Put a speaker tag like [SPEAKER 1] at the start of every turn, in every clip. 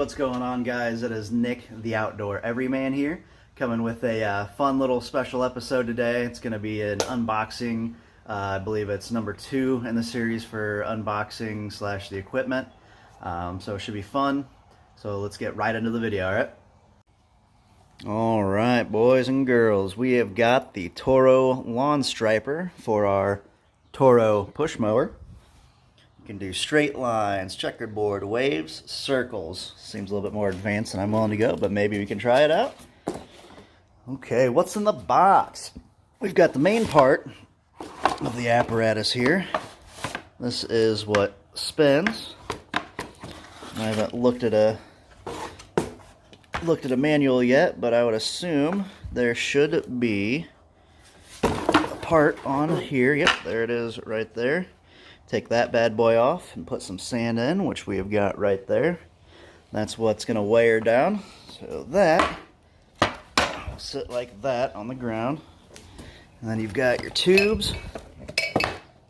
[SPEAKER 1] what's going on, guys? It is Nick the Outdoor Everyman here, coming with a fun little special episode today. It's going to be an unboxing. I believe it's number 2 in the series for unboxing / the equipment. So it should be fun. So let's get right into the video, alright? Alright, boys and girls, we have got the Toro lawn striper for our Toro push mower. You can do straight lines, checkerboard, waves, circles. Seems a little bit more advanced than I'm willing to go, but maybe we can try it out. Okay, what's in the box? We've got the main part of the apparatus here. This is what spins. I haven't looked at a manual yet, but I would assume there should be a part on here. Yep, there it is right there. Take that bad boy off and put some sand in, which we have got right there. That's what's going to weigh her down. So that will sit like that on the ground. And then you've got your tubes.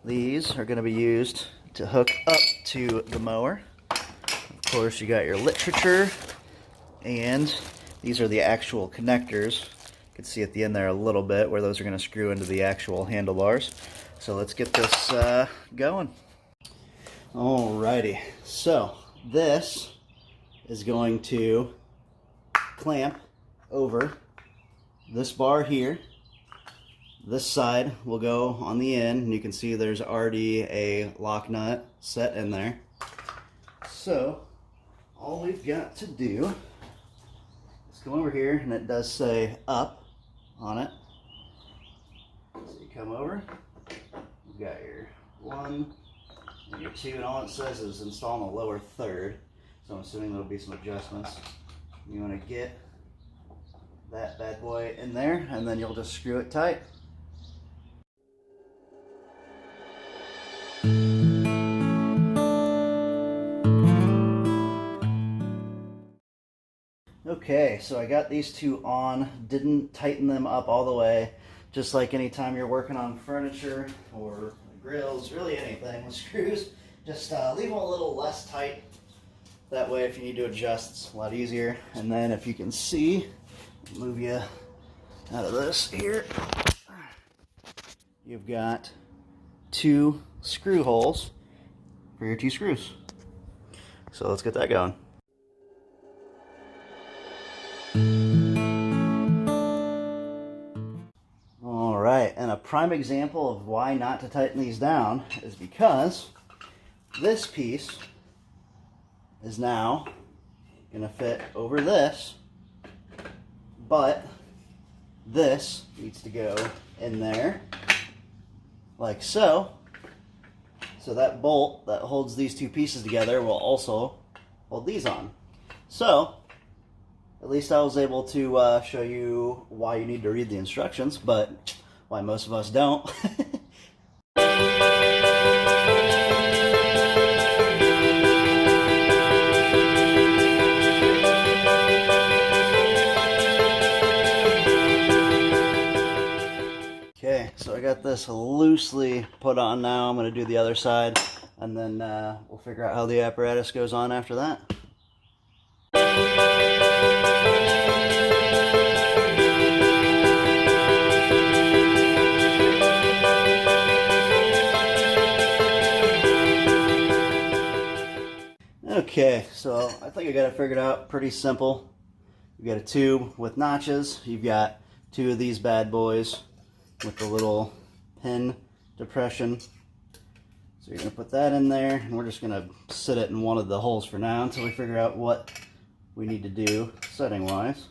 [SPEAKER 1] These are going to be used to hook up to the mower. Of course, you got your literature, and these are the actual connectors. You can see at the end there a little bit where those are going to screw into the actual handlebars. So let's get this going. Alrighty, so this is going to clamp over this bar here. This side will go on the end, and you can see there's already a lock nut set in there. So all we've got to do is go over here, and it does say up on it. So you come over. You've got your 1 and your 2, and all it says is install in the lower third. So I'm assuming there'll be some adjustments. You want to get that bad boy in there, and then you'll just screw it tight. Okay, so I got these two on, didn't tighten them up all the way. Just like anytime you're working on furniture or grills, really anything with screws, just leave them a little less tight. That way if you need to adjust, it's a lot easier. And then if you can see, move you out of this here, you've got 2 screw holes for your 2 screws. So let's get that going. Alright, and a prime example of why not to tighten these down is because this piece is now going to fit over this, but this needs to go in there like so. So that bolt that holds these 2 pieces together will also hold these on. So at least I was able to show you why you need to read the instructions, but why most of us don't. Okay, so I got this loosely put on now. I'm going to do the other side, and then we'll figure out how the apparatus goes on after that. Okay, so I think I got it figured out. Pretty simple. You've got a tube with notches. You've got 2 of these bad boys with the little pin depression. So you're going to put that in there, and we're just going to sit it in one of the holes for now until we figure out what we need to do setting-wise.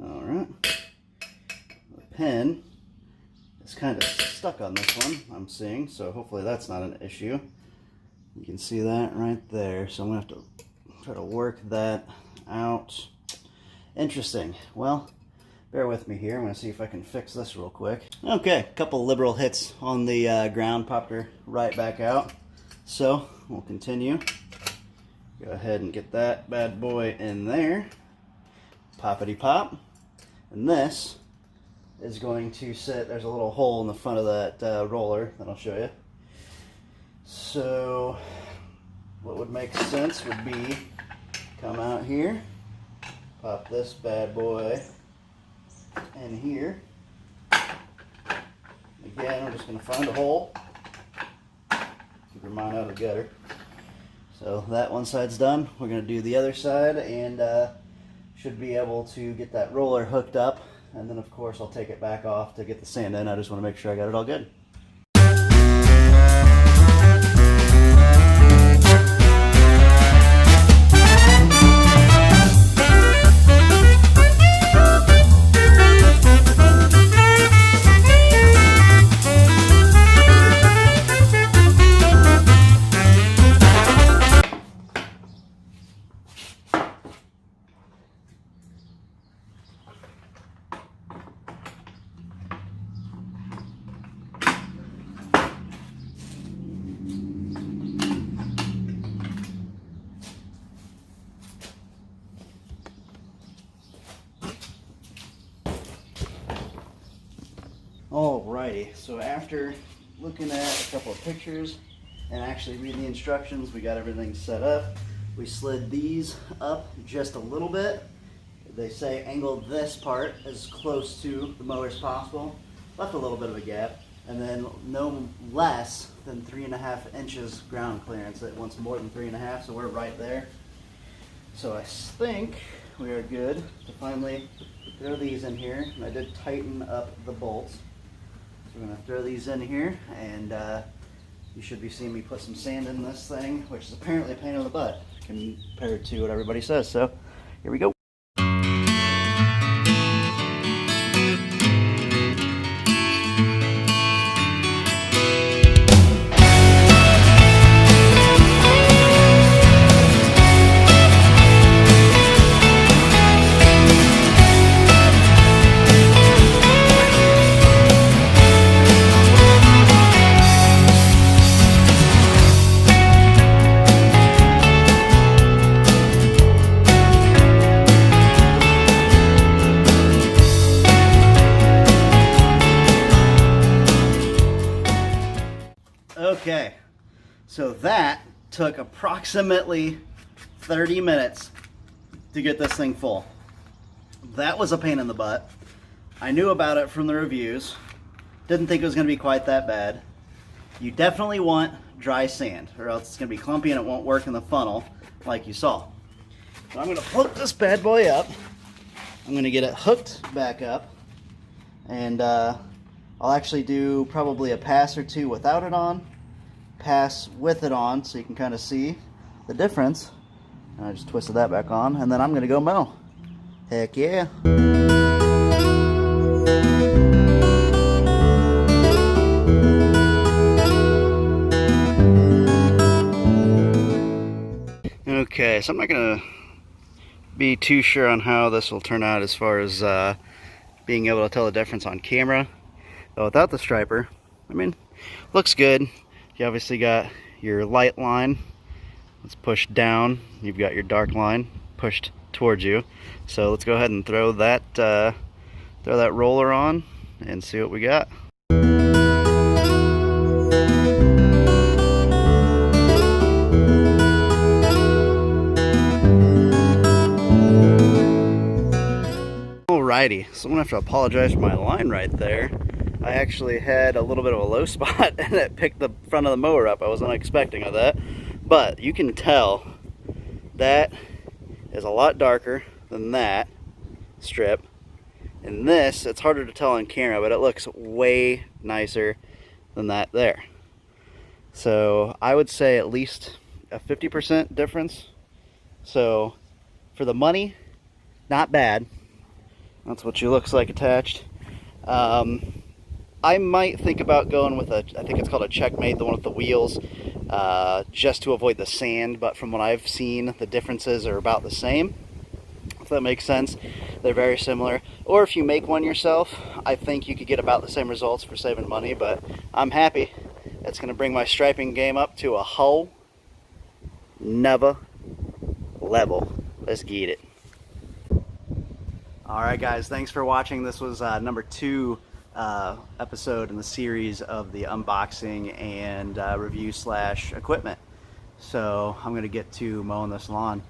[SPEAKER 1] Alright. The pin is kind of stuck on this one, I'm seeing, so hopefully that's not an issue. You can see that right there, so I'm going to have to try to work that out. Interesting. Well, bear with me here. I'm going to see if I can fix this real quick. Okay, a couple liberal hits on the ground, popped her right back out. So, we'll continue. Go ahead and get that bad boy in there. Poppity pop. And this is going to sit, there's a little hole in the front of that roller that I'll show you. So what would make sense would be come out here, pop this bad boy in here. Again, I'm just going to find a hole. Keep your mind out of the gutter. So that one side's done. We're going to do the other side, and should be able to get that roller hooked up. And then of course I'll take it back off to get the sand in. I just want to make sure I got it all good. Alrighty, so after looking at a couple of pictures and actually reading the instructions, we got everything set up. We slid these up just a little bit. They say angle this part as close to the mower as possible. Left a little bit of a gap, and then no less than 3.5 inches ground clearance. It wants more than 3.5, so we're right there. So I think we are good to finally throw these in here. And I did tighten up the bolts. We're going to throw these in here, and you should be seeing me put some sand in this thing, which is apparently a pain in the butt compared to what everybody says. So here we go. Okay, so that took approximately 30 minutes to get this thing full. That was a pain in the butt. I knew about it from the reviews. Didn't think it was going to be quite that bad. You definitely want dry sand, or else it's going to be clumpy and it won't work in the funnel like you saw. So I'm going to hook this bad boy up. I'm going to get it hooked back up, and I'll actually do probably a pass or two without it on, pass with it on, so you can kind of see the difference. And I just twisted that back on, and then I'm going to go mow. Heck yeah. Okay, so I'm not going to be too sure on how this will turn out as far as being able to tell the difference on camera. But without the striper, I mean, looks good. You obviously got your light line. Let's push down. You've got your dark line pushed towards you. So let's go ahead and throw that roller on and see what we got. Alrighty, so I'm gonna have to apologize for my line right there. I actually had a little bit of a low spot and it picked the front of the mower up. I wasn't expecting of that, but you can tell that is a lot darker than that strip. And this, it's harder to tell on camera, but it looks way nicer than that there. So I would say at least a 50% difference. So for the money, not bad. That's what she looks like attached. I might think about going with I think it's called a Checkmate, the one with the wheels, just to avoid the sand, but from what I've seen, the differences are about the same, if that makes sense. They're very similar. Or if you make one yourself, I think you could get about the same results for saving money, but I'm happy. It's going to bring my striping game up to a whole nother level. Let's get it. Alright guys, thanks for watching. This was number 2 episode in the series of the unboxing and review / equipment. So I'm gonna get to mowing this lawn.